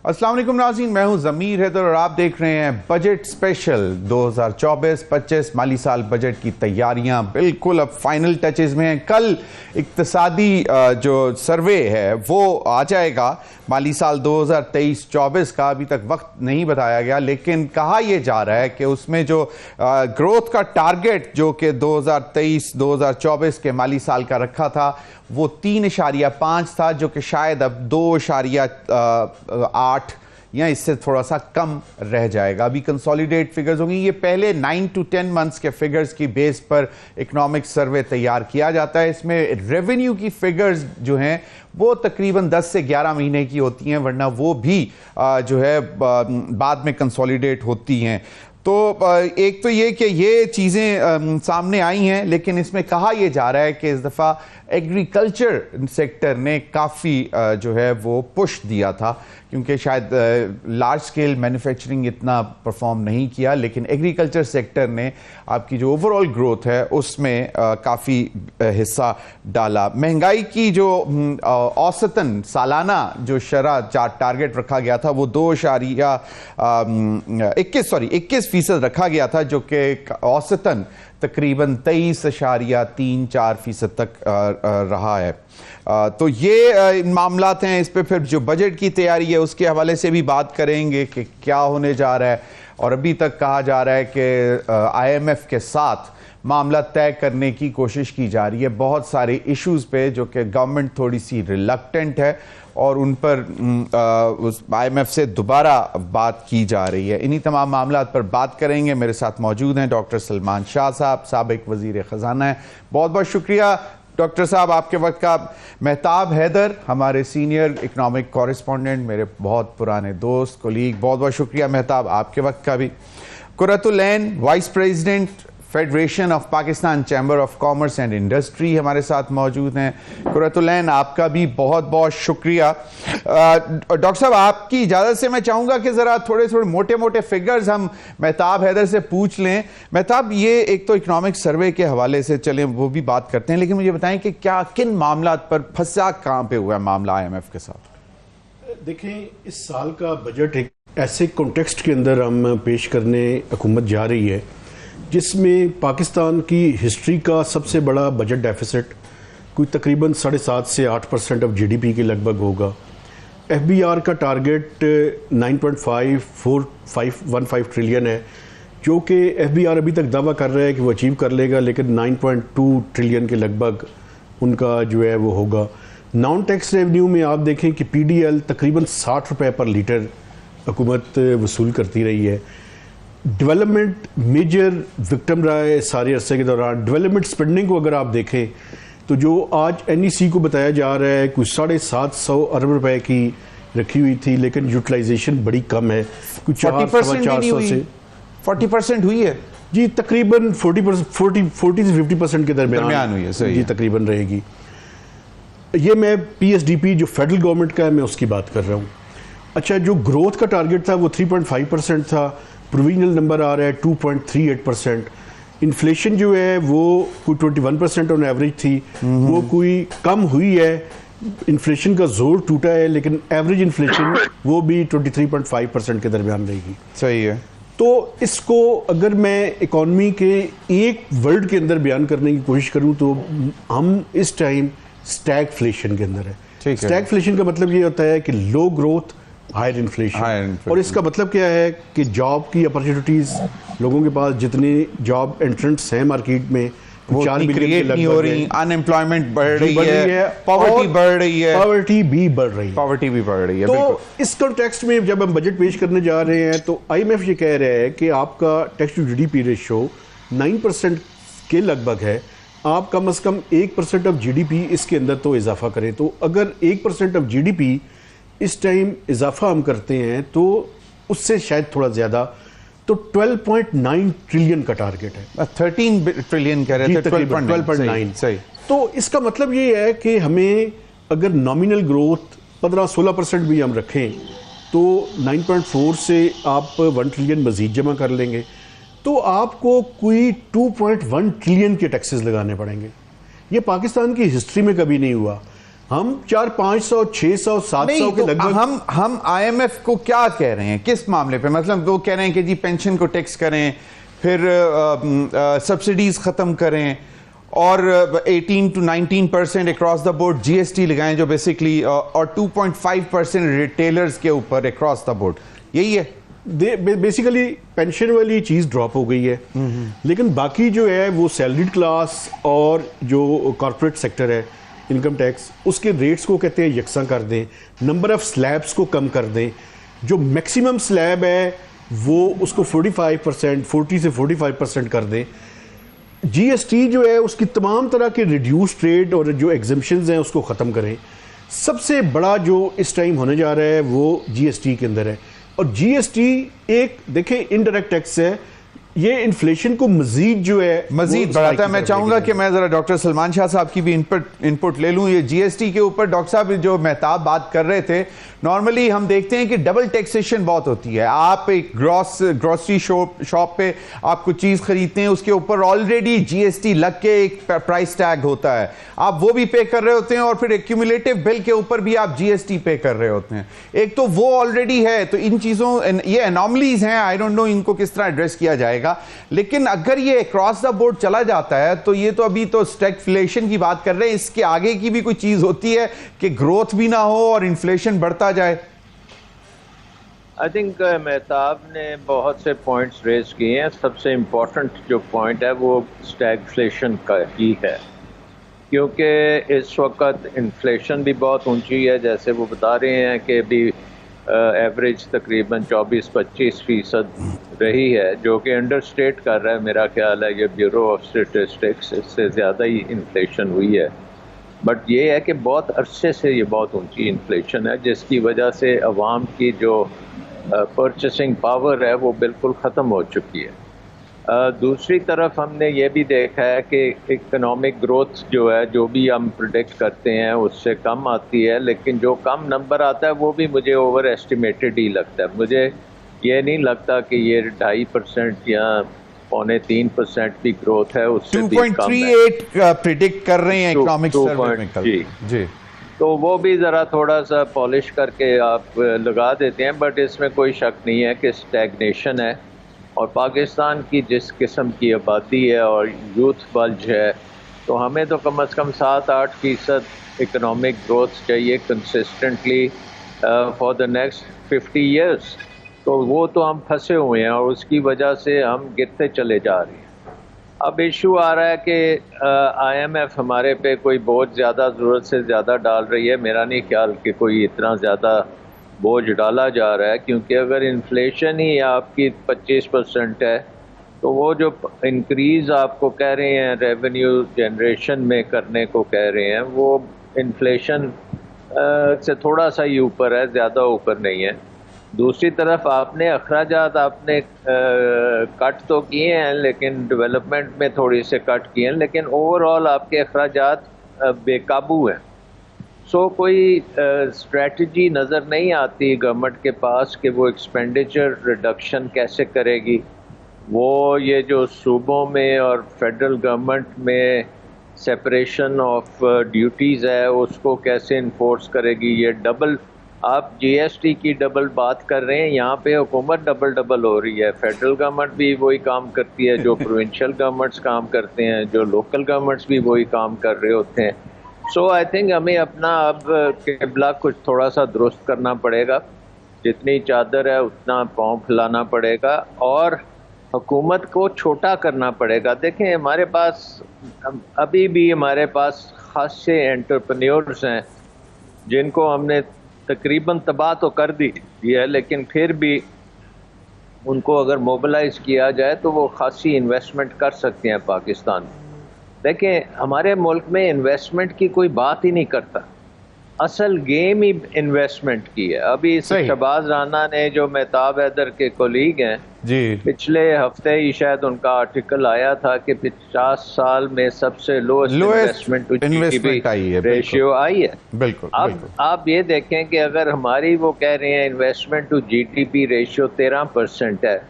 अस्सलाम वालेकुम नाज़रीन, मैं हूं ज़मीर हैदर और आप देख रहे हैं बजट स्पेशल। 2024-25 माली साल बजट की तैयारियां बिल्कुल अब फाइनल टचेस में हैं। कल इक्तिसादी जो सर्वे है वो आ जाएगा माली साल 2023-24 का। अभी तक वक्त नहीं बताया गया, लेकिन कहा यह जा रहा है कि उसमें जो ग्रोथ का टारगेट जो कि 2023-2024 के माली साल का रखा था वो 3.5 था, जो कि शायद अब 2.8 या इससे थोड़ा सा कम रह जाएगा। अभी कंसोलिडेट फिगर्स होंगी। ये पहले 9 to 10 मंथ्स के फिगर्स की बेस पर इकोनॉमिक सर्वे तैयार किया जाता है। इसमें रेवेन्यू की फिगर्स जो हैं वो तकरीबन 10 से 11 महीने की होती हैं, वरना वो भी जो है बाद में कंसोलिडेट होती हैं। तो एक तो ये कि ये चीज़ें सामने आई हैं, लेकिन इसमें कहा यह जा रहा है कि इस दफ़ा एग्रीकल्चर सेक्टर ने काफ़ी जो है वो पुश दिया था, क्योंकि शायद लार्ज स्केल मैन्युफैक्चरिंग इतना परफॉर्म नहीं किया, लेकिन एग्रीकल्चर सेक्टर ने आपकी जो ओवरऑल ग्रोथ है उसमें काफ़ी हिस्सा डाला। महंगाई की जो औसतन सालाना जो शरह टारगेट रखा गया था वो 21% रखा गया था, जो कि औसतन तकरीबन 23.34% तक रहा है। तो ये मामलात हैं। इस पे फिर जो बजट की तैयारी है उसके हवाले से भी बात करेंगे कि क्या होने जा रहा है। और अभी तक कहा जा रहा है कि IMF के साथ मामला तय करने की कोशिश की जा रही है बहुत सारे इश्यूज़ पे, जो कि गवर्नमेंट थोड़ी सी रिलक्टेंट है और उन पर उस IMF से दोबारा बात की जा रही है। इन्हीं तमाम मामलात पर बात करेंगे। मेरे साथ मौजूद हैं डॉक्टर सलमान शाह साहब, साबिक वज़ीर ख़ज़ाना है। बहुत बहुत शुक्रिया डॉक्टर साहब आपके वक्त का। मेहताब हैदर हमारे सीनियर इकनॉमिक कॉरेस्पॉन्डेंट, मेरे बहुत पुराने दोस्त, कोलीग, बहुत बहुत शुक्रिया मेहताब आपके वक्त का भी। Qurratul Ain vice president federation of Pakistan chamber of commerce and industry हमारे साथ मौजूद हैं। कुर्रतुल ऐन आपका भी बहुत बहुत शुक्रिया। डॉक्टर साहब आपकी इजाज़त से मैं चाहूँगा कि ज़रा थोड़े मोटे मोटे फिगर्स हम मेहताब हैदर से पूछ लें। मेहताब, ये एक तो इकनॉमिक सर्वे के हवाले से चलें वो भी बात करते हैं, लेकिन मुझे बताएं कि क्या किन मामलात पर फंसा कहाँ पे हुआ है मामला IMF के साथ? देखें, इस साल का बजट एक ऐसे कॉन्टेक्स्ट के अंदर हम पेश करने हुकूमत जा रही है जिसमें पाकिस्तान की हिस्ट्री का सबसे बड़ा बजट डेफिसिट कोई तकरीबन 7.5 से 8% ऑफ GDP के लगभग होगा। FBR का टारगेट 9.5415 ट्रिलियन है, जो कि FBR अभी तक दावा कर रहा है कि वो अचीव कर लेगा, लेकिन 9.2 ट्रिलियन के लगभग उनका जो है वो होगा। नॉन टैक्स रेवेन्यू में आप देखें कि PDL तकरीबन 60 रुपये पर लीटर हुकूमत वसूल करती रही है। डेवलपमेंट मेजर विक्टिम रहा है सारे अरसे के दौरान। डेवलपमेंट स्पेंडिंग को अगर आप देखें तो जो आज NEC को बताया जा रहा है कुछ 750 अरब रुपए की रखी हुई थी, लेकिन यूटिलाइजेशन बड़ी कम है, कुछ 400 से 40% हुई है जी, तकरीबन 40 से 50% के दरमियान हुई है। सही जी, तकरीबन रहेगी। ये मैं PSDP जो फेडरल गवर्नमेंट का है मैं उसकी बात कर रहा हूँ। अच्छा, जो ग्रोथ का टारगेट था वो 3.5% था, प्रोविजनल नंबर आ रहा है 2.38%। इन्फ्लेशन जो है वो कोई 21% ऑन एवरेज थी, वो कोई कम हुई है, इन्फ्लेशन का जोर टूटा है, लेकिन एवरेज इन्फ्लेशन वो भी 23.5% के दरमियान रहेगी। सही है। तो इसको अगर मैं इकॉनमी के एक वर्ड के अंदर बयान करने की कोशिश करूं तो हम इस टाइम स्टैगफ्लेशन के अंदर है। स्टैगफ्लेशन का मतलब ये होता है कि लो ग्रोथ हायर इन्फ्लेशन, और इसका मतलब क्या है कि जॉब की अपॉर्चुनिटीज लोगों के पास जितने जॉब एंट्रेंट्स हैं मार्केट में वो 4 मिलियन नहीं हो रही, अनएम्प्लॉयमेंट बढ़ रही है, पॉवर्टी बढ़ रही है, पॉवर्टी भी बढ़ रही है। तो इस कॉन्टेक्स्ट में जब हम बजट पेश करने जा रहे हैं तो IMF ये कह रहा है कि आपका टैक्स टू GDP रेशो 9% के लगभग है, आप कम से कम 1% ऑफ GDP इसके अंदर तो इजाफा करें। तो अगर 1% ऑफ GDP इस टाइम इजाफा हम करते हैं तो उससे शायद थोड़ा ज़्यादा तो 12.9 ट्रिलियन का टारगेट है। 13 ट्रिलियन कह रहे थे, 12.9। सही। तो इसका मतलब ये है कि हमें अगर नॉमिनल ग्रोथ 15-16% भी हम रखें तो 9.4 से आप 1 ट्रिलियन मजीद जमा कर लेंगे, तो आपको कोई 2.1 ट्रिलियन के टैक्सेस लगाने पड़ेंगे। ये पाकिस्तान की हिस्ट्री में कभी नहीं हुआ। हम 400-500, 600, 700 के लगभग हम IMF को क्या कह रहे हैं, किस मामले पे? मतलब वो कह रहे हैं कि जी पेंशन को टैक्स करें, फिर सब्सिडीज खत्म करें और 18 to 19% across the board GST लगाएं, जो बेसिकली और 2.5% रिटेलर्स के ऊपर अक्रॉस द बोर्ड, यही है। बेसिकली पेंशन वाली चीज़ ड्रॉप हो गई है, लेकिन बाकी जो है वो सैलरीड क्लास और जो कॉर्पोरेट सेक्टर है, इनकम टैक्स, उसके रेट्स को कहते हैं यकसा कर दें, नंबर ऑफ स्लैब्स को कम कर दें, जो मैक्सिमम स्लैब है वो उसको 45%, 40 से 45% कर दें। GST जो है उसकी तमाम तरह के रिड्यूस ट्रेड और जो एग्जम्पशंस हैं उसको ख़त्म करें। सबसे बड़ा जो इस टाइम होने जा रहा है वो GST के अंदर है, और GST एक देखें इनडायरेक्ट टैक्स है, ये इन्फ्लेशन को मजीद जो है मजीद बढ़ाता है। मैं चाहूंगा कि मैं जरा डॉक्टर सलमान शाह साहब की भी इनपुट ले लूं। ये GST के ऊपर डॉक्टर साहब जो मेहताब बात कर रहे थे, नॉर्मली हम देखते हैं कि डबल टैक्सेशन बहुत होती है। आप एक ग्रोसरी शॉप पे आप कुछ चीज खरीदते हैं, उसके ऊपर ऑलरेडी GST लग के एक प्राइस टैग होता है, आप वो भी पे कर रहे होते हैं, और फिर एक्यूमुलेटिव बिल के ऊपर भी आप GST पे कर रहे होते हैं। एक तो वो ऑलरेडी है, तो इन चीजों, ये एनॉमलीज हैं, आई डोंट नो इनको किस तरह एड्रेस किया जाएगा। लेकिन अगर ये अक्रॉस द बोर्ड चला जाता है तो ये तो अभी तो स्टैगफ्लेशन की बात कर रहे हैं, इसके आगे की भी कोई चीज होती है कि ग्रोथ भी ना हो और इन्फ्लेशन बढ़ता जाए? आई थिंक मेहताब ने बहुत से पॉइंट्स रेज किए हैं। सबसे इम्पोर्टेंट जो पॉइंट है वो स्टैगफ्लेशन का ही है, क्योंकि इस वक्त इन्फ्लेशन भी बहुत ऊंची है। जैसे वो बता रहे हैं कि अभी एवरेज तकरीबन 24-25% रही है, जो कि अंडरस्टेट कर रहा है मेरा ख्याल है ये ब्यूरो ऑफ स्टैटिस्टिक्स, इससे ज़्यादा ही इन्फ्लेशन हुई है। बट ये है कि बहुत अरसे से ये बहुत ऊंची इन्फ्लेशन है, जिसकी वजह से अवाम की जो परचेसिंग पावर है वो बिल्कुल ख़त्म हो चुकी है। दूसरी तरफ हमने ये भी देखा है कि इकोनॉमिक ग्रोथ जो है, जो भी हम प्रिडिक्ट करते हैं उससे कम आती है, लेकिन जो कम नंबर आता है वो भी मुझे ओवर एस्टिमेटेड ही लगता है। मुझे ये नहीं लगता कि ये 2.5% या 2.25% भी ग्रोथ है, उससे भी कम है। 2.38 प्रिडिक्ट कर रहे हैं इकोनॉमिक सर्वे में कल। जी, तो वो भी ज़रा थोड़ा सा पॉलिश करके आप लगा देते हैं, बट इसमें कोई शक नहीं है कि स्टैग्नेशन है। और पाकिस्तान की जिस किस्म की आबादी है और यूथ बल्ज है, तो हमें तो कम से कम 7-8% इकोनॉमिक ग्रोथ चाहिए consistently for the next 50 years. तो वो तो हम फंसे हुए हैं और उसकी वजह से हम गिरते चले जा रहे हैं। अब इशू आ रहा है कि IMF हमारे पे कोई बोझ ज़्यादा ज़रूरत से ज़्यादा डाल रही है। मेरा नहीं ख्याल कि कोई इतना ज़्यादा बोझ डाला जा रहा है, क्योंकि अगर इन्फ्लेशन ही आपकी 25% है तो वो जो इंक्रीज़ आपको कह रहे हैं रेवेन्यू जनरेशन में करने को कह रहे हैं, वो इन्फ्लेशन से थोड़ा सा ही ऊपर है, ज़्यादा ऊपर नहीं है। दूसरी तरफ आपने अखराजात आपने कट तो किए हैं, लेकिन डेवलपमेंट में थोड़ी से कट किए हैं, लेकिन ओवरऑल आपके अखराजात बेकाबू हैं। सो कोई स्ट्रेटजी नज़र नहीं आती गवर्नमेंट के पास कि वो एक्सपेंडिचर रिडक्शन कैसे करेगी। वो ये जो सूबों में और फेडरल गवर्नमेंट में सेपरेशन ऑफ ड्यूटीज़ है उसको कैसे इन्फोर्स करेगी। ये डबल, आप GST की डबल बात कर रहे हैं, यहाँ पे हुकूमत डबल हो रही है। फेडरल गवर्नमेंट भी वही काम करती है जो प्रोविंशियल गवर्नमेंट्स काम करते हैं, जो लोकल गवर्नमेंट्स भी वही काम कर रहे होते हैं। सो आई थिंक हमें अपना अब किबला कुछ थोड़ा सा दुरुस्त करना पड़ेगा। जितनी चादर है उतना पाँव फैलाना पड़ेगा और हुकूमत को छोटा करना पड़ेगा। देखें, हमारे पास अभी भी हमारे पास खासे एंटरप्रेन्योर्स हैं जिनको हमने तकरीबन तबाह तो कर दी है, लेकिन फिर भी उनको अगर मोबिलाइज किया जाए तो वो खासी इन्वेस्टमेंट कर सकते हैं पाकिस्तान में। देखें, हमारे मुल्क में इन्वेस्टमेंट की कोई बात ही नहीं करता। असल गेम ही इन्वेस्टमेंट की है। अभी शहबाज राना ने, जो मेहताब हैदर के कोलीग हैं जी, पिछले हफ्ते ही शायद उनका आर्टिकल आया था कि 50 साल में सबसे lowest investment to GDP ratio आई है। बिल्कुल। अब आप ये देखें कि अगर हमारी, वो कह रहे हैं इन्वेस्टमेंट टू जीडीपी रेशियो 13% है,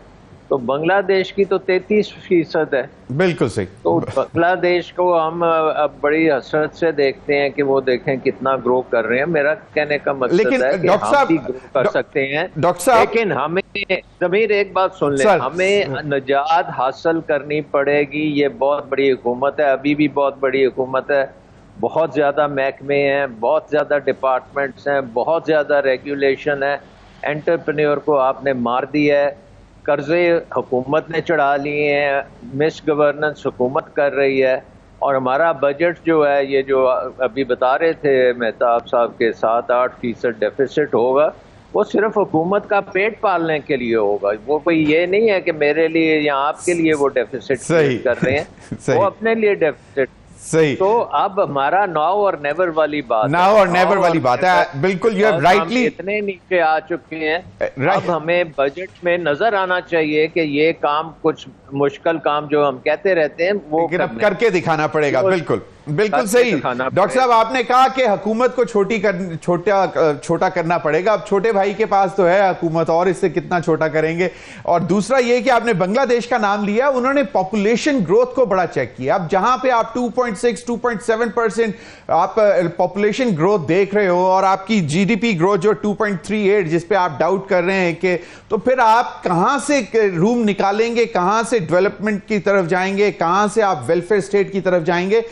तो बांग्लादेश की तो 33% है। बिल्कुल सही। तो बांग्लादेश को हम अब बड़ी हसरत से देखते हैं कि वो देखें कितना ग्रो कर रहे हैं। मेरा कहने का मकसद है कि हम भी ग्रो कर सकते हैं, लेकिन हमें, ज़मीर एक बात सुन ले, हमें निजात हासिल करनी पड़ेगी। ये बहुत बड़ी हुकूमत है, अभी भी बहुत बड़ी हुकूमत है, बहुत ज़्यादा महकमे हैं, बहुत ज़्यादा डिपार्टमेंट्स हैं, बहुत ज़्यादा रेगुलेशन है। एंटरप्रेन्योर को आपने मार दिया है, कर्जे हुकूमत ने चढ़ा लिए हैं, मिस गवर्नेंस हुकूमत कर रही है, और हमारा बजट जो है, ये जो अभी बता रहे थे मेहताब साहब के 7-8% डेफिसिट होगा, वो सिर्फ हुकूमत का पेट पालने के लिए होगा। वो कोई ये नहीं है कि मेरे लिए या आपके लिए वो डेफिसिट कर रहे हैं, वो अपने लिए डेफिसिट। सही। तो अब हमारा नाउ और नेवर वाली बात है। बिल्कुल, यू हैव राइटली, इतने नीचे आ चुके हैं। अब हमें बजट में नजर आना चाहिए कि ये काम, कुछ मुश्किल काम जो हम कहते रहते हैं, वो करके दिखाना पड़ेगा। बिल्कुल बिल्कुल सही। डॉक्टर साहब, आपने कहा कि हुकूमत को छोटा करना पड़ेगा। अब छोटे भाई के पास तो है हुकूमत, और इससे कितना छोटा करेंगे। और दूसरा ये कि आपने बांग्लादेश का नाम लिया, उन्होंने पॉपुलेशन ग्रोथ को बड़ा चेक किया। अब जहां पे आप 2.6-2.7% आप पॉपुलेशन ग्रोथ देख रहे हो, और आपकी जीडीपी ग्रोथ जो 2.38, जिस पे आप डाउट कर रहे हैं कि, तो फिर आप कहां से रूम निकालेंगे, कहां से डेवलपमेंट की तरफ जाएंगे, कहां से आप वेलफेयर स्टेट की तरफ जाएंगे?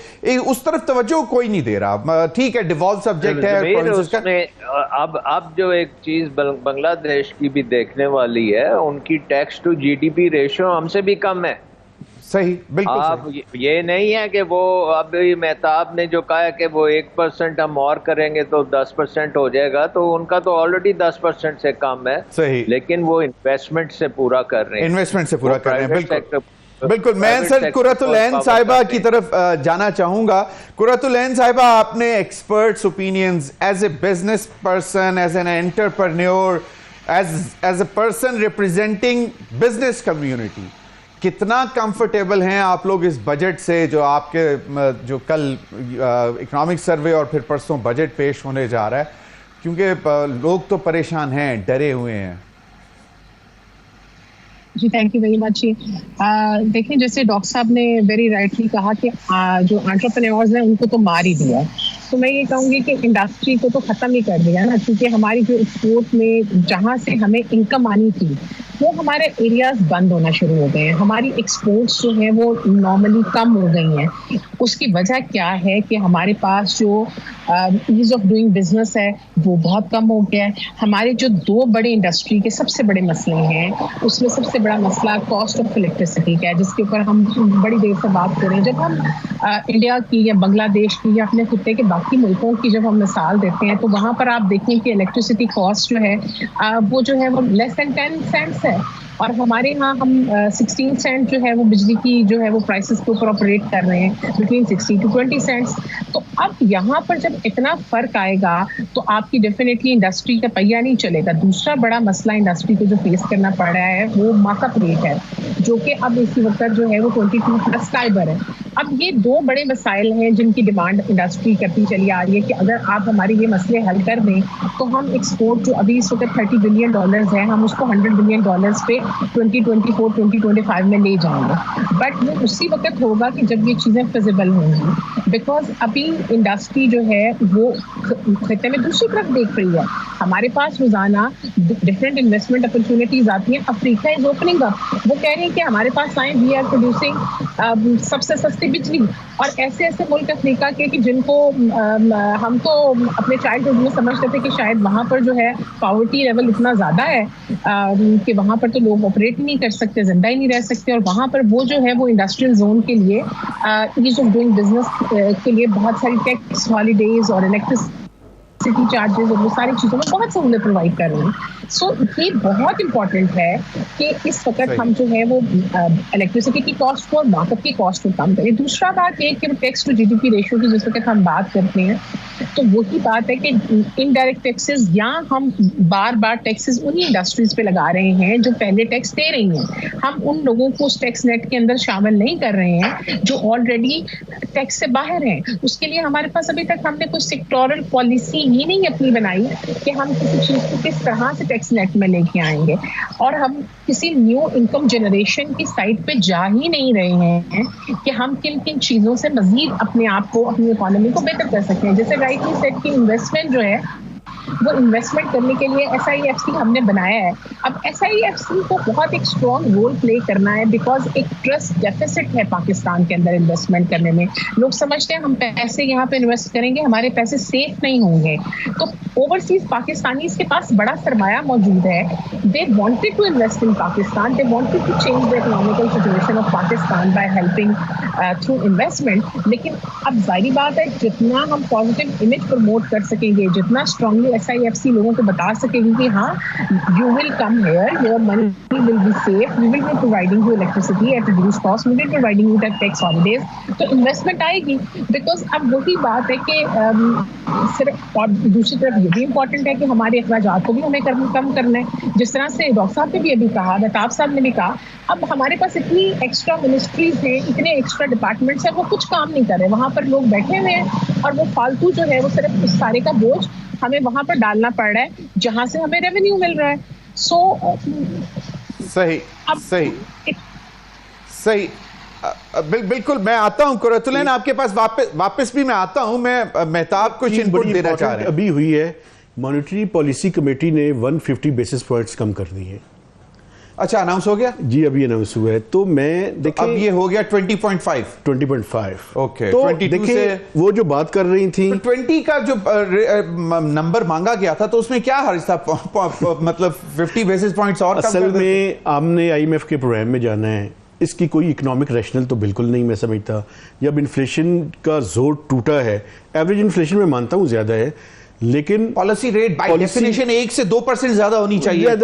उस तरफ तवज्जो कोई नहीं दे रहा। ठीक है, डिवॉल्व सब्जेक्ट है। अब जो एक चीज बांग्लादेश की भी देखने वाली है, उनकी टैक्स टू जीडीपी रेशियो हमसे भी कम है। सही, बिल्कुल। आप ये नहीं है कि वो, अभी मेहताब ने जो कहा है कि वो 1% हम और करेंगे तो 10% हो जाएगा, तो उनका तो ऑलरेडी 10% से कम है। सही। लेकिन वो इन्वेस्टमेंट से पूरा कर रहे हैं, बिल्कुल बिल्कुल। मैं सर कुर्रतुल ऐन साहिबा की तरफ जाना चाहूंगा। कुर्रतुल ऐन साहिबा, आपने experts opinions as a business person, as an entrepreneur, as a person representing business community, कितना कंफर्टेबल हैं आप लोग इस बजट से, जो आपके, जो कल इकोनॉमिक सर्वे और फिर परसों बजट पेश होने जा रहा है? क्योंकि लोग तो परेशान हैं, डरे हुए हैं। जी, थैंक यू वेरी मच। देखिए, जैसे डॉक्टर साहब ने वेरी राइटली कहा कि जो एंटरप्रेन्योर्स हैं उनको तो मार ही दिया। तो मैं ये कहूँगी कि इंडस्ट्री को तो ख़त्म ही कर दिया ना, क्योंकि हमारी जो एक्सपोर्ट में जहाँ से हमें इनकम आनी थी, वो हमारे एरियाज बंद होना शुरू हो गए हैं। हमारी एक्सपोर्ट्स जो हैं वो नॉर्मली कम हो गई हैं। उसकी वजह क्या है कि हमारे पास जो ईज ऑफ डूइंग बिजनेस है वो बहुत कम हो गया है। हमारे जो 2 बड़े इंडस्ट्री के सबसे बड़े मसले हैं, उसमें सबसे बड़ा मसला कॉस्ट ऑफ इलेक्ट्रिसिटी का है, जिसके ऊपर हम बड़ी देर से बात करें। जब हम इंडिया की या बांग्लादेश की या अपने खित्ते के बाकी मुल्कों की जब हम मिसाल देते हैं, तो वहाँ पर आप देखें कि इलेक्ट्रिसिटी कॉस्ट जो है वो जो है वो लेस देन 10 सेंट्स है, और हमारे यहाँ हम 16 सेंट जो है वो बिजली की जो है वो प्राइसेस के ऊपर ऑपरेट कर रहे हैं, बिटवीन 60 to 20 सेंट्स। तो अब यहाँ पर जब इतना फर्क आएगा तो आपकी डेफिनेटली इंडस्ट्री का पहिया नहीं चलेगा। दूसरा बड़ा मसला इंडस्ट्री को जो फेस करना पड़ रहा है वो मार्कअप रेट है, जो कि अब इसी वक्त जो है वो 22+ फाइबर है। अब ये 2 बड़े मसाइल हैं जिनकी डिमांड इंडस्ट्री करती चली आ रही है कि अगर आप हमारे ये मसले हल कर दें तो हम एक्सपोर्ट जो अभी इस वक्त $30 बिलियन है, हम उसको $100 बिलियन पे 2024-2025 में ले जाएंगे। बट वो उसी वक्त होगा कि जब ये चीज़ें फिजिबल होंगी, बिकॉज अभी इंडस्ट्री जो है वो खित्ते में दूसरी तरफ देख रही है। हमारे पास रोजाना डिफरेंट इन्वेस्टमेंट अपॉर्चुनिटीज आती हैं। अफ्रीका इज ओपनिंग अप, वो कह रही है कि हमारे पास आए, वी आर प्रोड्यूसिंग सबसे सस्ती बिजली। और ऐसे ऐसे मुल्क अफ्रीका के कि जिनको हम तो अपने चाइल्डहुड में समझते थे कि शायद वहाँ पर जो है पॉवर्टी लेवल इतना ज़्यादा है कि वहाँ पर तो लोग ऑपरेट ही नहीं कर सकते, जिंदा ही नहीं रह सकते, और वहाँ पर वो जो है वो इंडस्ट्रियल जोन के लिए ईज ऑफ डूइंग बिजनेस के लिए बहुत सारी टैक्स हॉलीडेज और इलेक्ट्रिसिटी इलेक्ट्रिसिटी चार्जेस और वो सारी चीज़ों में बहुत सहूलियत प्रोवाइड कर रहे हैं। सो ये बहुत इंपॉर्टेंट है कि इस वक्त हम जो है वो इलेक्ट्रिसिटी की कॉस्ट को और मार्केट की कॉस्ट को कम करें। दूसरा बात ये कि टैक्स टू जीडीपी रेशियो की जिस वक्त हम बात करते हैं तो वही बात है कि इनडायरेक्ट टैक्सेस या हम बार बार टैक्सेस उन्हीं इंडस्ट्रीज पे लगा रहे हैं जो पहले टैक्स दे रही हैं। हम उन लोगों को उस टैक्स नेट के अंदर शामिल नहीं कर रहे हैं जो ऑलरेडी टैक्स से बाहर हैं। उसके लिए हमारे पास अभी तक हमने कोई सेक्टोरल पॉलिसी ही नहीं अपनी बनाई कि हम किसी चीज़ को किस तरह से टैक्स नेट में लेके आएंगे, और हम किसी न्यू इनकम जनरेशन की साइड पे जा ही नहीं रहे हैं कि हम किन किन चीज़ों से मजीद अपने आप को, अपनी इकोनॉमी को बेहतर कर सकते हैं। जैसे राइटली सेड कि इन्वेस्टमेंट जो है वो इन्वेस्टमेंट करने के लिए SIFC हमने बनाया है। अब SIFC को बहुत एक स्ट्रॉन्ग रोल प्ले करना है बिकॉज एक ट्रस्ट डेफिसिट है पाकिस्तान के अंदर इन्वेस्टमेंट करने में। लोग समझते हैं हम पैसे यहाँ पे इन्वेस्ट करेंगे हमारे पैसे सेफ नहीं होंगे, तो ओवरसीज पाकिस्तानीज के पास बड़ा सरमाया मौजूद है। They wanted to invest in Pakistan, they wanted to change the economical situation of Pakistan by helping through investment. लेकिन अब जाहिर बात है जितना हम पॉजिटिव इमेज प्रमोट कर सकेंगे, जितना स्ट्रांगली SIFC लोगों को बता सकेंगे कि हाँ you will come here, your money will be safe, we will be providing you electricity at reduce cost, we will be providing you tax holidays, तो इन्वेस्टमेंट आएगी। बिकॉज अब वही बात है कि सिर्फ, और दूसरी तरफ ये भी इम्पोर्टेंट है कि हमारे अखराजात को भी हमें कम करना है। जिस तरह से डॉक्टर साहब ने भी अभी कहा, महताब साहब ने भी कहा, अब हमारे पास इतनी एक्स्ट्रा मिनिस्ट्रीज हैं, इतने एक्स्ट्रा डिपार्टमेंट्स हैं, वो कुछ काम नहीं कर रहे, वहाँ पर लोग बैठे हुए हैं और वो फालतू जो है वो सिर्फ उस सारे का बोझ हमें वहां पर डालना पड़ रहा है जहां से हमें रेवेन्यू मिल रहा है। सही बिल्कुल। मैं आता हूं कुरतुलैन आपके पास वापस भी मैं आता हूं। मैं मेहताब कुछ इनपुट देना चाह रहे हैं। अभी हुई है, मॉनेटरी पॉलिसी कमेटी ने 150 बेसिस पॉइंट्स कम कर दिए। अच्छा, अनाउंस हो गया जी? अभी अनाउंस हुआ है। तो मैं देखिए, अब ये हो गया 20.5। ओके, तो 22 से वो जो बात कर रही थी, तो 20 का जो नंबर मांगा गया था तो उसमें क्या हर्ज था? मतलब 50 बेसिस पॉइंट्स और असल में हमने IMF के प्रोग्राम में जाना है। इसकी कोई इकोनॉमिक रैशनल तो बिल्कुल नहीं मैं समझता। जब इन्फ्लेशन का जोर टूटा है, एवरेज इन्फ्लेशन में मानता हूं ज्यादा है, लेकिन पॉलिसी रेट बाय डेफिनेशन 1 से 2% ज्यादा होनी चाहिए,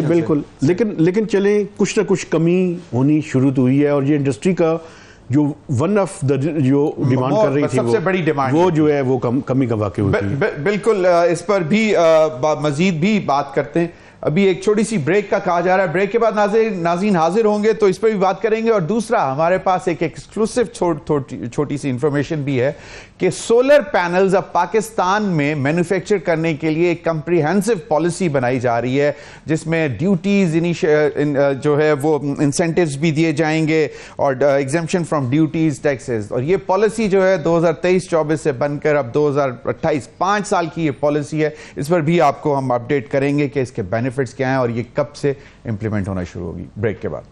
बिल्कुल। लेकिन चले कुछ ना कुछ कमी होनी शुरू तो हुई है, और ये इंडस्ट्री का जो वन ऑफ द जो डिमांड कर रही थी, सबसे बड़ी डिमांड वो जो है वो कमी का वाकई हुई है। बिल्कुल, इस पर भी मजीद भी बात करते हैं। अभी एक छोटी सी ब्रेक का कहा जा रहा है, ब्रेक के बाद नाज़रीन हाजिर होंगे तो इस पर भी बात करेंगे। और दूसरा, हमारे पास एक एक्सक्लूसिव छोटी सी इंफॉर्मेशन भी है कि सोलर पैनल्स अब पाकिस्तान में मैन्युफैक्चर करने के लिए एक कंप्रिहेंसिव पॉलिसी बनाई जा रही है, जिसमें ड्यूटीज जो है वो इंसेंटिव्स भी दिए जाएंगे और एग्जेम्पशन फ्रॉम ड्यूटीज, टैक्सेस। और ये पॉलिसी जो है 2023-24 से बनकर अब 2028, 5 साल की ये पॉलिसी है। इस पर भी आपको हम अपडेट करेंगे कि इसके बेनिफिट्स क्या हैं और ये कब से इंप्लीमेंट होना शुरू होगी। ब्रेक के बाद।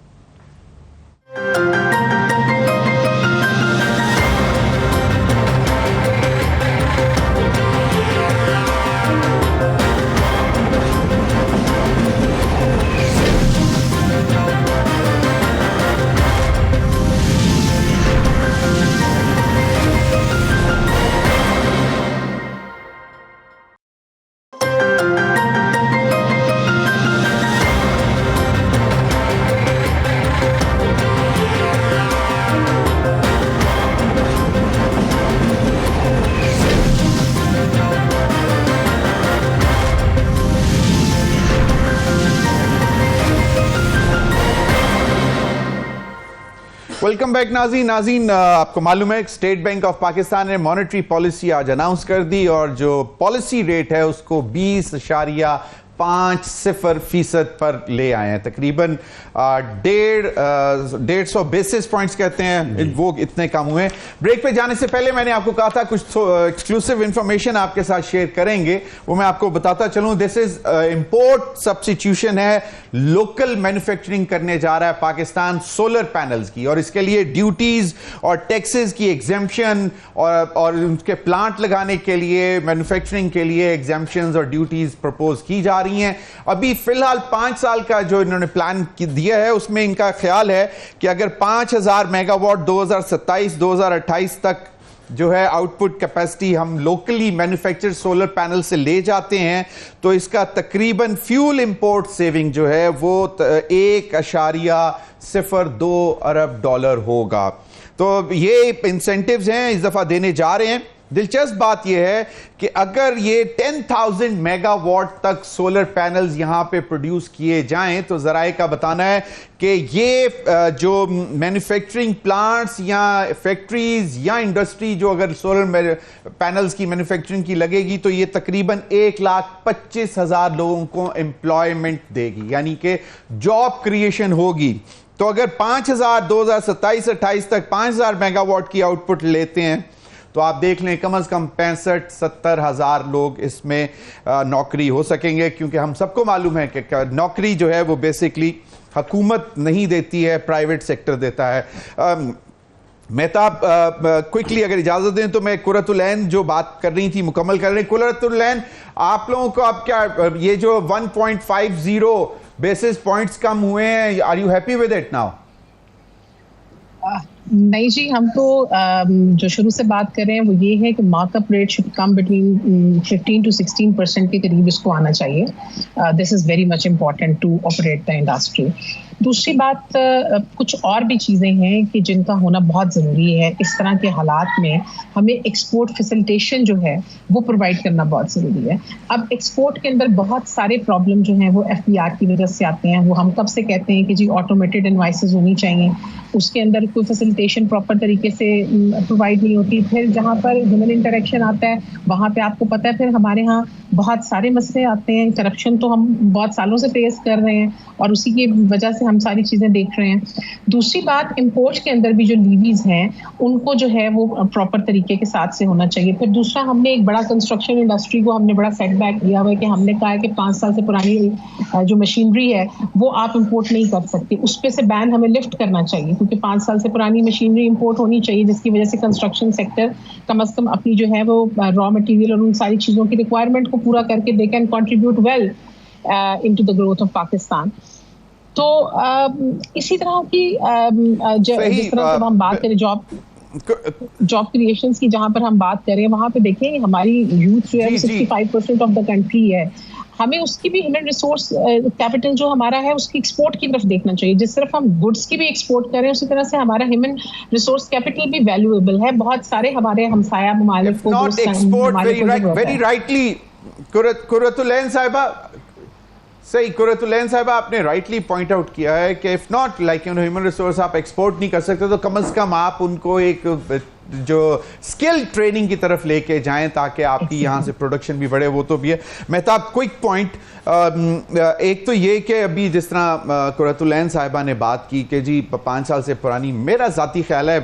वेलकम बैक नाज़रीन, आपको मालूम है स्टेट बैंक ऑफ पाकिस्तान ने मॉनेटरी पॉलिसी आज अनाउंस कर दी और जो पॉलिसी रेट है उसको 20.50% पर ले आए हैं। तकरीबन 150 बेसिस पॉइंट्स कहते हैं, वो इतने कम हुए। ब्रेक पे जाने से पहले मैंने आपको कहा था कुछ एक्सक्लूसिव इंफॉर्मेशन आपके साथ शेयर करेंगे, वो मैं आपको बताता चलूं। दिस इज इंपोर्ट सब्स्टिट्यूशन है, लोकल मैन्युफैक्चरिंग करने जा रहा है पाकिस्तान सोलर पैनल्स की, और इसके लिए ड्यूटीज और टैक्सेस की एग्जेम्पशन और उनके प्लांट लगाने के लिए, मैन्युफैक्चरिंग के लिए एग्जेम्पशंस और ड्यूटीज प्रपोज की जा रही हैं। अभी फिलहाल 5 साल का जो इन्होंने प्लान दिया है उसमें इनका ख्याल है कि अगर 5000 मेगावाट 2027-2028 तक जो है आउटपुट कैपेसिटी हम लोकली मैन्युफैक्चर्ड सोलर पैनल से ले जाते हैं तो इसका तकरीबन फ्यूल इंपोर्ट सेविंग जो है वो 1.02 अरब डॉलर होगा। तो ये इंसेंटिव्स हैं इस दफा देने जा रहे हैं। दिलचस्प बात यह है कि अगर ये 10,000 मेगावाट तक सोलर पैनल्स यहां पे प्रोड्यूस किए जाएं तो जराए का बताना है कि ये जो मैन्युफैक्चरिंग प्लांट्स या फैक्ट्रीज या इंडस्ट्री जो अगर सोलर पैनल्स की मैन्युफैक्चरिंग की लगेगी तो ये तकरीबन 1,25,000 लोगों को एम्प्लॉयमेंट देगी, यानी कि जॉब क्रिएशन होगी। तो अगर 5,000 2027-28 तक 5,000 मेगावाट की आउटपुट लेते हैं तो आप देख लें कम से कम 65-70 हजार लोग इसमें नौकरी हो सकेंगे, क्योंकि हम सबको मालूम है कि नौकरी जो है वो बेसिकली हुकूमत नहीं देती है, प्राइवेट सेक्टर देता है। मेहताब क्विकली अगर इजाजत दें तो मैं कुर्रतुल ऐन जो बात कर रही थी मुकम्मल कर रहे हैं। कुर्रतुल ऐन, आप लोगों को अब क्या ये जो 1.50 बेसिस पॉइंट्स कम हुए हैं, are you happy with it now? नहीं जी, हम तो जो शुरू से बात कर रहे हैं वो ये है कि markup rate should come between 15 to 16% के करीब इसको आना चाहिए। This is very much important to operate the industry. दूसरी बात, कुछ और भी चीज़ें हैं कि जिनका होना बहुत ज़रूरी है। इस तरह के हालात में हमें एक्सपोर्ट फैसिलिटेशन जो है वो प्रोवाइड करना बहुत ज़रूरी है। अब एक्सपोर्ट के अंदर बहुत सारे प्रॉब्लम जो हैं वो FBR की वजह से आते हैं। वो हम कब से कहते हैं कि जी ऑटोमेटेड इनवाइसेस होनी चाहिए, उसके अंदर कोई फैसिलिटेशन प्रॉपर तरीके से प्रोवाइड नहीं होती। फिर जहाँ पर ह्यूमन इंटरेक्शन आता है वहाँ पे आपको पता है फिर हमारे यहाँ बहुत सारे मसले आते हैं। करप्शन तो हम बहुत सालों से फेस कर रहे हैं और उसी की वजह से हम सारी चीज़ें देख रहे हैं। दूसरी बात, इम्पोर्ट के अंदर भी जो लीवीज हैं उनको जो है वो प्रॉपर तरीके के साथ से होना चाहिए। फिर दूसरा, हमने एक बड़ा कंस्ट्रक्शन इंडस्ट्री को हमने बड़ा सेटबैक दिया हुआ है कि हमने कहा है कि 5 साल से पुरानी जो मशीनरी है वो आप इम्पोर्ट नहीं कर सकते, उस पर से बैन हमें लिफ्ट करना चाहिए, क्योंकि 5 साल से पुरानी मशीनरी इम्पोर्ट होनी चाहिए, जिसकी वजह से कंस्ट्रक्शन सेक्टर कम अज कम अपनी जो है वो रॉ मटेरियल और उन सारी चीज़ों की रिक्वायरमेंट को पूरा करके they can contribute well into the growth of Pakistan. तो इसी तरह की जिस तरह से हम बात करें जॉब क्रिएशंस की, जहां पर हम बात करें वहां पे देखें हमारी यूथ जो है 65% ऑफ द कंट्री है। हमें उसकी भी ह्यूमन रिसोर्स कैपिटल जो हमारा है उसकी एक्सपोर्ट की तरफ देखना चाहिए। जिस तरफ हम गुड्स की भी एक्सपोर्ट करें उसी तरह से हमारा ह्यूमन रिसोर्स कैपिटल भी वैल्यूएबल है। बहुत सारे हमारे हमसाया ममालिक को वेरी राइटली कुर्रतुल ऐन साहिबा, सही, कुर्रतुल ऐन साहिबा आपने राइटली पॉइंट आउट किया है कि if not like human resource आप एक्सपोर्ट नहीं कर सकते तो कम से कम आप उनको एक जो स्किल ट्रेनिंग की तरफ लेके जाएं ताकि आपकी यहाँ से प्रोडक्शन भी बढ़े, वो तो भी है। मेहताब, क्विक पॉइंट, एक तो ये कि अभी जिस तरह कुर्रतुल ऐन साहिबा ने बात की कि जी 5 साल से पुरानी, मेरा ज़ाती ख्याल है,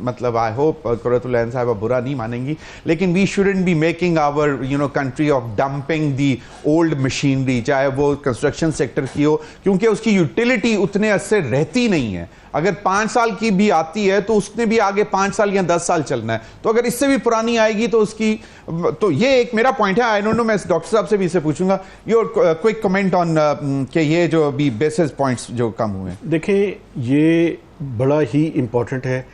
मतलब आई होप कुर्रतुल ऐन साहिबा बुरा नहीं मानेंगी, लेकिन we shouldn't be making our country of dumping the old machinery, चाहे वो कंस्ट्रक्शन सेक्टर की हो, क्योंकि उसकी यूटिलिटी उतने अरसे रहती नहीं है। अगर 5 साल की भी आती है तो उसने भी आगे 5 साल या 10 साल चलना है, तो अगर इससे भी पुरानी आएगी तो उसकी, तो ये एक मेरा पॉइंट है। आई डोंट नो, मैं डॉक्टर साहब से भी इसे पूछूंगा, योर क्विक कमेंट ऑन कि ये जो अभी बेसिस पॉइंट्स जो कम हुए हैं। देखें, ये बड़ा ही इम्पॉर्टेंट है।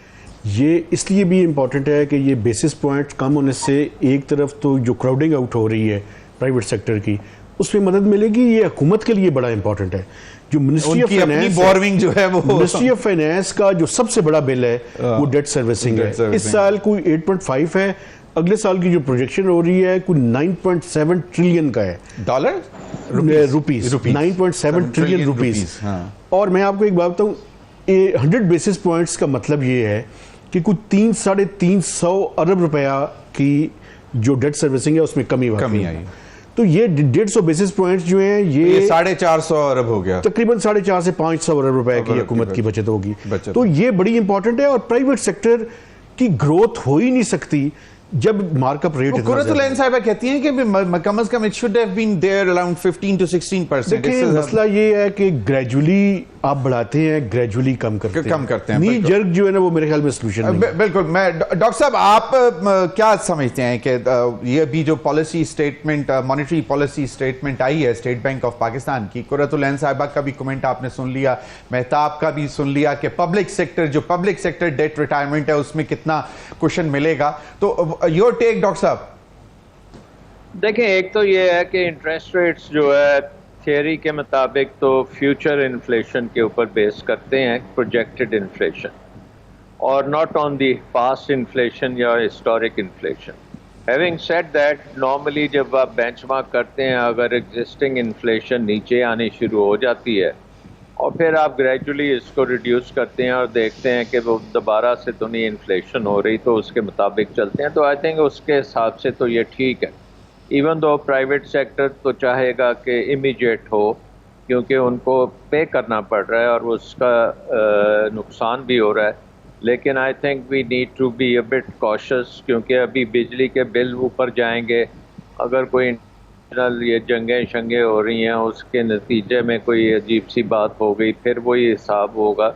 ये इसलिए भी इम्पॉर्टेंट है कि ये बेसिस पॉइंट्स कम होने से एक तरफ तो जो क्राउडिंग आउट हो रही है प्राइवेट सेक्टर की, उसमें मदद मिलेगी। ये हुकूमत के लिए बड़ा इंपॉर्टेंट है। जो मिनिस्ट्री ऑफ फाइनेंस, बोरिंग जो है वो मिनिस्ट्री ऑफ फाइनेंस का जो सबसे बड़ा बिल है वो डेट सर्विसिंग है। इस साल कोई 8.5 है, अगले साल की जो प्रोजेक्शन हो रही है कोई 9.7 ट्रिलियन का है, डॉलर रुपीस 9.7 ट्रिलियन रुपीस। और मैं आपको एक बात बताऊं, 100 बेसिस पॉइंट्स का मतलब ये है कि कुछ 300-350 अरब रुपया की जो डेट सर्विसिंग है उसमें कमी आई। तो ये 150 बेसिस पॉइंट्स जो हैं ये 450 अरब हो गया, तकरीबन 450 से 500 अरब रुपए की हुकूमत की बचत होगी। तो ये बड़ी इंपॉर्टेंट है। और प्राइवेट सेक्टर की ग्रोथ हो ही नहीं सकती जब मार्कअप रेट। कुर्रतुल ऐन साहिबा कहती हैं कि कम it should have been there around 15 to 16%। देखिए, मसला ये है कि ग्रेजुअली आप बढ़ाते हैं, ग्रेजुअली कम करते हैं। नी बिल्कुल। जर्क जो है ना, वो मेरे ख्याल में सोल्यूशन नहीं है। बिल्कुल। मैं डॉक्टर साहब, आप क्या समझते हैं कि ये भी जो policy statement, monetary policy statement आई है स्टेट बैंक ऑफ पाकिस्तान की, कुर्रतुल ऐन साहिबा का भी कमेंट आपने सुन लिया, मेहताब का भी सुन लिया कि पब्लिक सेक्टर डेट रिटायरमेंट है उसमें कितना कुशन मिलेगा, तो योर टेक डॉक्टर साहब? देखें, एक तो ये है कि इंटरेस्ट रेट्स जो है थियरी के मुताबिक तो फ्यूचर इन्फ्लेशन के ऊपर बेस करते हैं, प्रोजेक्टेड इन्फ्लेशन, और not on the past inflation या historic inflation. Having said that, normally जब आप बेंचमार्क करते हैं, अगर एग्जिस्टिंग इन्फ्लेशन नीचे आनी शुरू हो जाती है और फिर आप ग्रेजुअली इसको रिड्यूस करते हैं और देखते हैं कि वो दोबारा से तो नहीं इन्फ्लेशन हो रही, तो उसके मुताबिक चलते हैं, तो आई थिंक उसके हिसाब से तो ये ठीक है। इवन दो प्राइवेट सेक्टर तो चाहेगा कि इमीडिएट हो, क्योंकि उनको पे करना पड़ रहा है और उसका नुकसान भी हो रहा है, लेकिन I think we need to be a bit cautious, क्योंकि अभी बिजली के बिल ऊपर जाएंगे। अगर कोई ये जंगें शंगें हो रही हैं, उसके नतीजे में कोई अजीब सी बात हो गई, फिर वही हिसाब होगा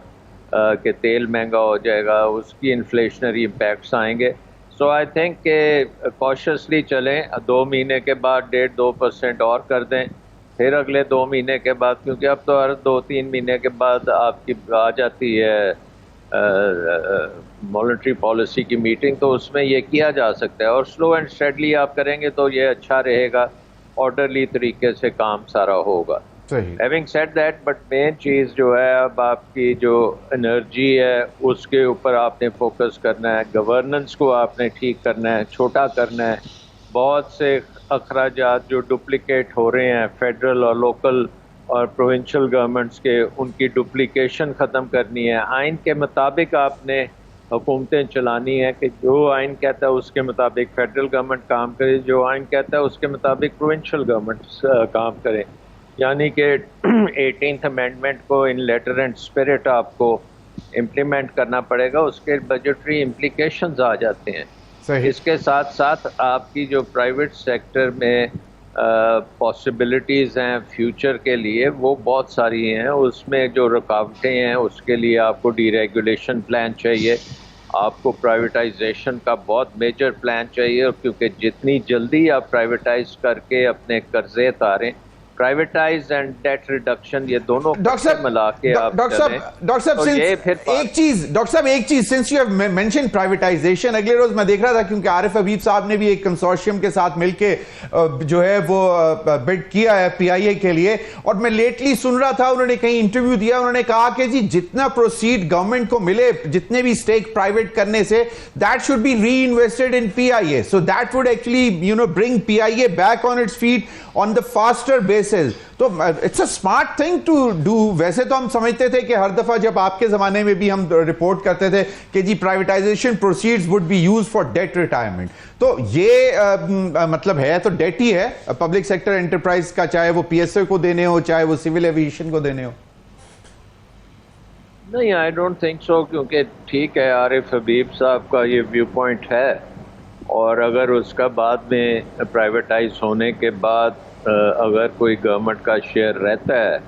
कि तेल महंगा हो जाएगा, उसकी इन्फ्लेशनरी इम्पैक्ट्स आएंगे। सो आई थिंक कि कॉशियसली चलें, 2 महीने के बाद 1.5-2% और कर दें, फिर अगले 2 महीने के बाद, क्योंकि अब तो हर 2-3 महीने के बाद आपकी आ जाती है मॉनेटरी पॉलिसी की मीटिंग, तो उसमें ये किया जा सकता है, और स्लो एंड स्टेडली आप करेंगे तो ये अच्छा रहेगा, ऑर्डरली तरीके से काम सारा होगा। Having said that, but main चीज़ जो है, अब आपकी जो एनर्जी है उसके ऊपर आपने फोकस करना है, गवर्नेंस को आपने ठीक करना है, छोटा करना है। बहुत से अखराजात जो डुप्लिकेट हो रहे हैं फेडरल और लोकल और प्रोविंशियल गवर्नमेंट्स के, उनकी डुप्लिकेशन ख़त्म करनी है। आइन के मुताबिक आपने हुकूमतें चलानी है कि जो आइन कहता है उसके मुताबिक फेडरल गवर्नमेंट काम करे, जो आइन कहता है उसके मुताबिक प्रोविंशियल गवर्नमेंट्स काम करें। यानी कि 18th अमेंडमेंट को इन लेटर एंड स्पिरिट आपको इम्प्लीमेंट करना पड़ेगा, उसके बजटरी इम्प्लीकेशंस आ जाते हैं। इसके साथ साथ आपकी जो प्राइवेट सेक्टर में पॉसिबिलिटीज़ हैं फ्यूचर के लिए, वो बहुत सारी हैं। उसमें जो रुकावटें हैं उसके लिए आपको डीरेगुलेशन प्लान चाहिए, आपको प्राइवेटाइजेशन का बहुत मेजर प्लान चाहिए, क्योंकि जितनी जल्दी आप प्राइवेटाइज करके अपने कर्जे उतारें, प्राइवेटाइज एंड डेट रिडक्शन, ये दोनों मिला के आप डॉक्टर साहब एक चीज since you have mention privatisation, अगले रोज मैं देख रहा था, क्योंकि आरिफ हबीब साहब ने भी एक कंसोर्शियम के साथ मिलके जो है वो बिड किया है पीआईए के लिए, और मैं लेटली सुन रहा था, उन्होंने कहीं इंटरव्यू दिया, उन्होंने कहा कि जी जितना प्रोसीड गवर्नमेंट को मिले, जितने भी स्टेक प्राइवेट करने से, that should be reinvested in PIA, so that would actually bring PIA back on its feet on the faster basis. तो it's a smart thing to do. वैसे तो हम समझते थे कि हर दफा जब आपके जमाने में भी हम रिपोर्ट करते थे कि जी privatisation proceeds would be used for debt retirement, तो ये मतलब है तो डेट ही है पब्लिक सेक्टर एंटरप्राइज का, चाहे वो पीएसए को देने हो, चाहे वो सिविल एविएशन को देने हो। नहीं, आई डोंट थिंक सो, क्योंकि ठीक है आरिफ हबीब साहब का ये व्यू पॉइंट है, और अगर उसका बाद में प्राइवेटाइज होने के बाद अगर कोई गवर्नमेंट का शेयर रहता है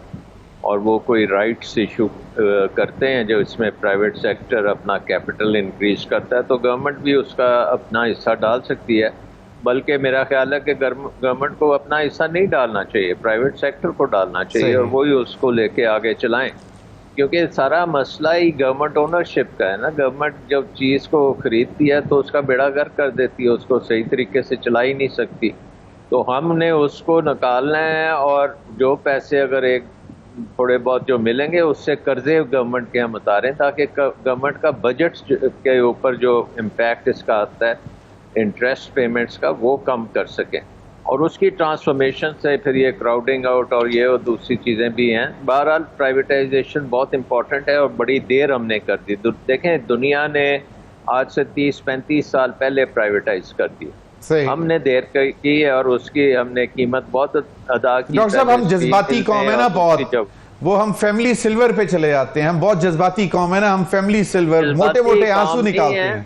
और वो कोई राइट्स इशू करते हैं जो इसमें प्राइवेट सेक्टर अपना कैपिटल इंक्रीज करता है, तो गवर्नमेंट भी उसका अपना हिस्सा डाल सकती है। बल्कि मेरा ख्याल है कि गवर्नमेंट को अपना हिस्सा नहीं डालना चाहिए, प्राइवेट सेक्टर को डालना चाहिए, और वही उसको लेके आगे चलाएं, क्योंकि सारा मसला ही गवर्नमेंट ओनरशिप का है ना। गवर्नमेंट जब चीज़ को खरीदती है तो उसका बेड़ा गर्क कर देती है, उसको सही तरीके से चला ही नहीं सकती। तो हमने उसको निकालना है, और जो पैसे अगर एक थोड़े बहुत जो मिलेंगे उससे कर्जे गवर्नमेंट के हम उतारें, ताकि गवर्नमेंट का बजट के ऊपर जो इम्पैक्ट इसका आता है इंटरेस्ट पेमेंट्स का, वो कम कर सकें, और उसकी ट्रांसफॉर्मेशन से फिर ये क्राउडिंग आउट और ये और दूसरी चीज़ें भी हैं। बहरहाल प्राइवेटाइजेशन बहुत इंपॉर्टेंट है और बड़ी देर हमने कर दी। देखें, दुनिया ने आज से 30-35 साल पहले प्राइवेटाइज कर दी, हमने देर की है और उसकी हमने कीमत बहुत अदा की। डॉक्टर साहब, हम जज्बाती कौम है ना बहुत, वो हम फैमिली सिल्वर पे चले जाते हैं, हम बहुत जज्बाती कौम है ना, हम फैमिली सिल्वर मोटे मोटे आंसू निकालते हैं।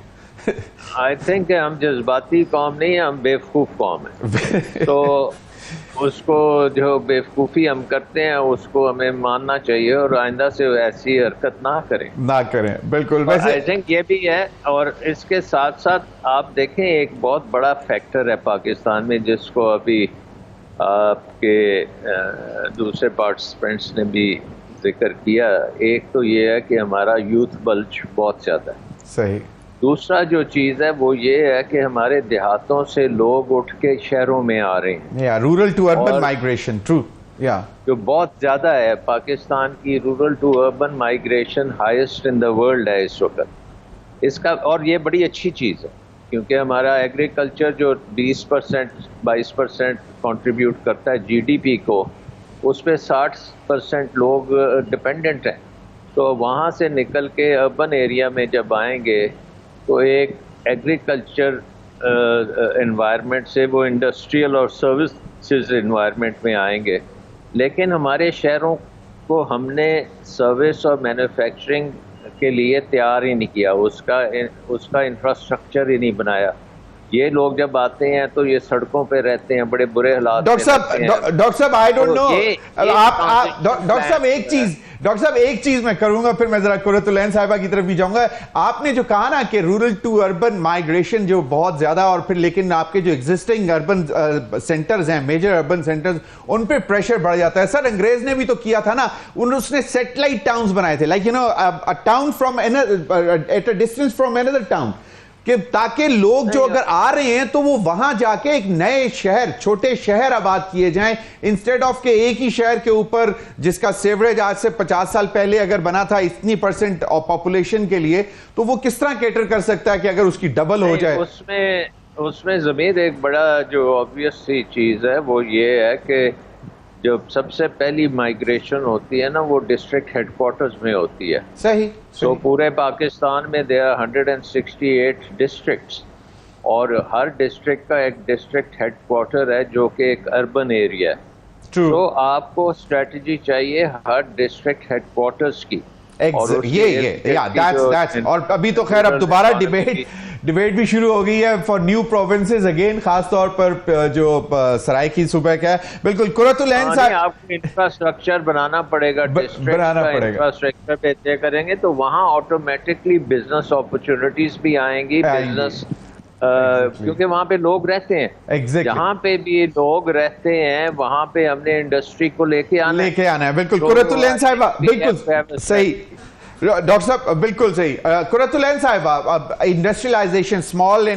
आई थिंक हम जज्बाती कौम नहीं है, हम बेवकूफ़ कौम है। तो उसको जो बेवकूफ़ी हम करते हैं उसको हमें मानना चाहिए और आइंदा से ऐसी हरकत ना करें। बिल्कुल। वैसे आई थिंक ये भी है। और इसके साथ साथ आप देखें एक बहुत बड़ा फैक्टर है पाकिस्तान में जिसको अभी आपके दूसरे पार्टिसिपेंट्स ने भी जिक्र किया। एक तो ये है कि हमारा यूथ बल्ज बहुत ज़्यादा है। सही। दूसरा जो चीज़ है वो ये है कि हमारे देहातों से लोग उठ के शहरों में आ रहे हैं। या rural to urban migration, true. या जो बहुत ज़्यादा है। पाकिस्तान की rural to urban migration highest in the world है इस वक्त। इसका और ये बड़ी अच्छी चीज़ है क्योंकि हमारा एग्रीकल्चर जो 20% 22% कंट्रीब्यूट करता है जीडीपी को, उस पर 60% लोग डिपेंडेंट हैं। तो वहाँ से निकल के अर्बन एरिया में जब आएंगे तो एक एग्रीकल्चर एनवायरनमेंट से वो इंडस्ट्रियल और सर्विसेज एनवायरनमेंट में आएंगे। लेकिन हमारे शहरों को हमने सर्विस और मैन्युफैक्चरिंग के लिए तैयार ही नहीं किया, उसका इंफ्रास्ट्रक्चर ही नहीं बनाया। ये लोग जब आते हैं तो ये सड़कों पे रहते हैं, बड़े बुरे हालात। डॉक्टर साहब आई डोंट नो, आप डॉक्टर साहब एक चीज मैं करूंगा, फिर मैं जरा कुरतुलैन साहिबा की तरफ भी जाऊंगा। आपने जो कहा ना कि रूरल टू अर्बन माइग्रेशन जो बहुत ज्यादा, और फिर लेकिन आपके जो एग्जिस्टिंग अर्बन सेंटर्स हैं, मेजर अर्बन सेंटर्स, उन पे प्रेशर बढ़ जाता है। सर अंग्रेज ने भी तो किया था ना, उसने सैटेलाइट टाउन्स बनाए थे, like a town from at a distance from another town, कि ताकि लोग जो अगर आ रहे हैं तो वो वहां जाके एक नए शहर, छोटे शहर आबाद किए जाएं, इंस्टेड ऑफ के एक ही शहर के ऊपर जिसका सेवरेज आज से 50 साल पहले अगर बना था इतनी % ऑफ पॉपुलेशन के लिए, तो वो किस तरह कैटर कर सकता है कि अगर उसकी डबल हो जाए। उसमें ज़मीर एक बड़ा जो ऑब्वियस सी चीज़ है वो ये है कि जो सबसे पहली माइग्रेशन होती है ना वो डिस्ट्रिक्ट हेडक्वार्टर्स में होती है। सही। तो पूरे पाकिस्तान में देयर आर 168 डिस्ट्रिक्ट्स और हर डिस्ट्रिक्ट का एक डिस्ट्रिक्ट हेडक्वार्टर है जो कि एक अर्बन एरिया है। तो आपको स्ट्रेटजी चाहिए हर डिस्ट्रिक्ट हेडक्वार्टर्स की। और अभी तो खैर अब दोबारा डिबेट भी शुरू हो गई है फॉर न्यू प्रोविंसेस अगेन, खास तौर पर जो सराइकी सूबे का है। बिल्कुल कुरतुलैन साहब, आपको इंफ्रास्ट्रक्चर बनाना पड़ेगा, इंफ्रास्ट्रक्चर पे तय करेंगे तो वहाँ ऑटोमेटिकली बिजनेस अपॉर्चुनिटीज भी आएंगी, बिजनेस क्योंकि वहाँ पे लोग रहते हैं। जहाँ पे भी लोग रहते हैं वहाँ पे हमने इंडस्ट्री को लेके आना है। बिल्कुल कुरतुलैन साहिबा, बिल्कुल सही। डॉक्टर साहब बिल्कुल सही। कुरतुलैन साहिबा, इंडस्ट्रियलाइजेशन, स्मॉल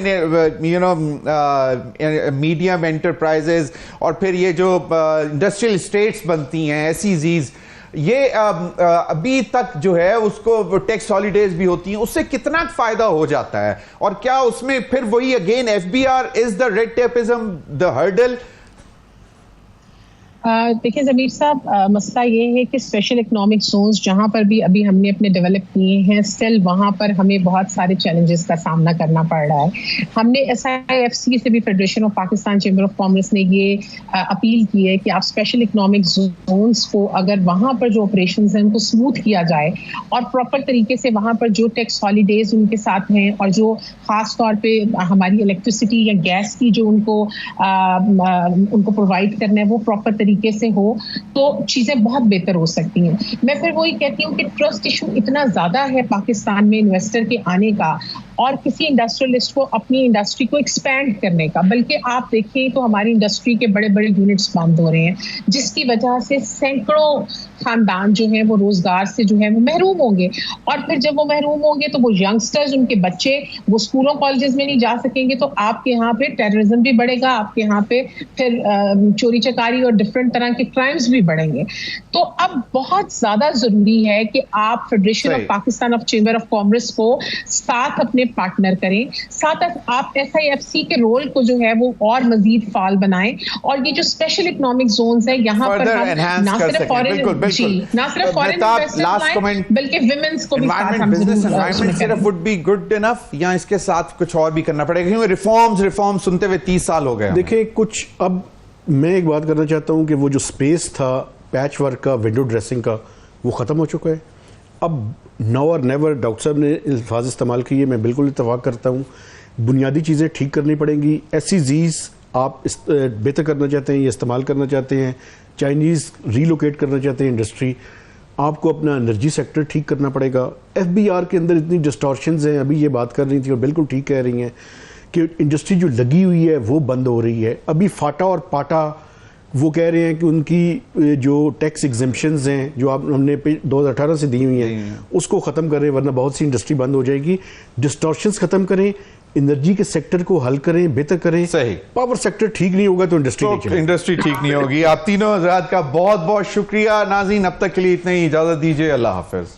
मीडियम एंटरप्राइजेज और फिर ये जो इंडस्ट्रियल स्टेट्स बनती हैं, SEZs, ये अभी तक जो है उसको टैक्स हॉलीडेज भी होती हैं, उससे कितना फायदा हो जाता है? और क्या उसमें फिर वही again FBR is the red tapism the hurdle? देखिए ज़मीर साहब, मसला ये है कि स्पेशल इकोनॉमिक जोन्स जहाँ पर भी अभी हमने अपने डेवलप किए हैं, स्टिल वहाँ पर हमें बहुत सारे चैलेंजेस का सामना करना पड़ रहा है। हमने SIFC से भी, federation of Pakistan chamber of commerce ने ये अपील की है कि आप स्पेशल इकोनॉमिक जोन्स को, अगर वहाँ पर जो ऑपरेशंस हैं उनको स्मूथ किया जाए और प्रॉपर तरीके से वहाँ पर जो टैक्स हॉलीडेज उनके साथ हैं और जो ख़ास तौर पर हमारी इलेक्ट्रिसिटी या गैस की जो उनको प्रोवाइड करना है वो प्रॉपर तरीके से हो तो चीजें बहुत बेहतर हो सकती हैं। मैं फिर वही कहती हूँ कि ट्रस्ट इशू इतना ज्यादा है पाकिस्तान में इन्वेस्टर के आने का और किसी इंडस्ट्रियलिस्ट को अपनी इंडस्ट्री को एक्सपैंड करने का, बल्कि आप देखें तो हमारी इंडस्ट्री के बड़े बड़े यूनिट्स बंद हो रहे हैं जिसकी वजह से सैकड़ों खानदान जो है वो रोजगार से जो है वो महरूम होंगे। और फिर जब वो महरूम होंगे तो वो यंगस्टर्स, उनके बच्चे, वो स्कूलों कॉलेजेस में नहीं जा सकेंगे तो आपके यहाँ पे टेररिज्म भी बढ़ेगा, आपके यहाँ पे फिर चोरी चकारी और डिफरेंट तरह के क्राइम्स भी बढ़ेंगे। तो अब बहुत ज्यादा जरूरी है कि आप federation of Pakistan of chamber of commerce को साथ अपने पार्टनर करें, साथ आप SIFC के रोल को जो है वो और मजीद फाल बनाएं और ये जो स्पेशल इकोनॉमिक जोन्स है यहाँ पर हम ना सिर्फ फॉरेन इन्वेस्टमेंट बल्कि विमेंस को भी एनवायरनमेंट सिर्फ वुड बी गुड इनफ या इसके साथ कुछ और भी करना पड़ेगा? क्योंकि रिफॉर्म सुनते हुए 30 साल हो गए। देखिए कुछ, अब मैं एक बात करना चाहता हूं कि वो जो स्पेस था पैच वर्क का, विंडो ड्रेसिंग का, वो ख़त्म हो चुका है। अब नाउ और नेवर, डॉक्टर साहब ने अल्फाज इस्तेमाल किए, मैं बिल्कुल इत्तेफाक करता हूँ। बुनियादी चीज़ें ठीक करनी पड़ेंगी। SEZs आप बेहतर करना चाहते हैं या इस्तेमाल करना चाहते हैं, चाइनीज़ रीलोकेट करना चाहते हैं इंडस्ट्री, आपको अपना एनर्जी सेक्टर ठीक करना पड़ेगा। एफबीआर के अंदर इतनी डिस्टॉर्शंस हैं, अभी ये बात कर रही थी और बिल्कुल ठीक कह रही हैं कि इंडस्ट्री जो लगी हुई है वो बंद हो रही है। अभी फाटा और पाटा वो कह रहे हैं कि उनकी जो टैक्स एग्जेम्पशंस हैं जो हमने 2018 से दी हुई हैं उसको ख़त्म करें, वरना बहुत सी इंडस्ट्री बंद हो जाएगी। डिस्टॉर्शंस ख़त्म करें, एनर्जी के सेक्टर को हल करें, बेहतर करें। सही। पावर सेक्टर ठीक नहीं होगा तो इंडस्ट्री नहीं चलेगी। इंडस्ट्री ठीक नहीं होगी। आप तीनों हजरात का बहुत बहुत शुक्रिया। नाज़रीन, अब तक के लिए इतना ही, इजाजत दीजिए। अल्लाह हाफिज।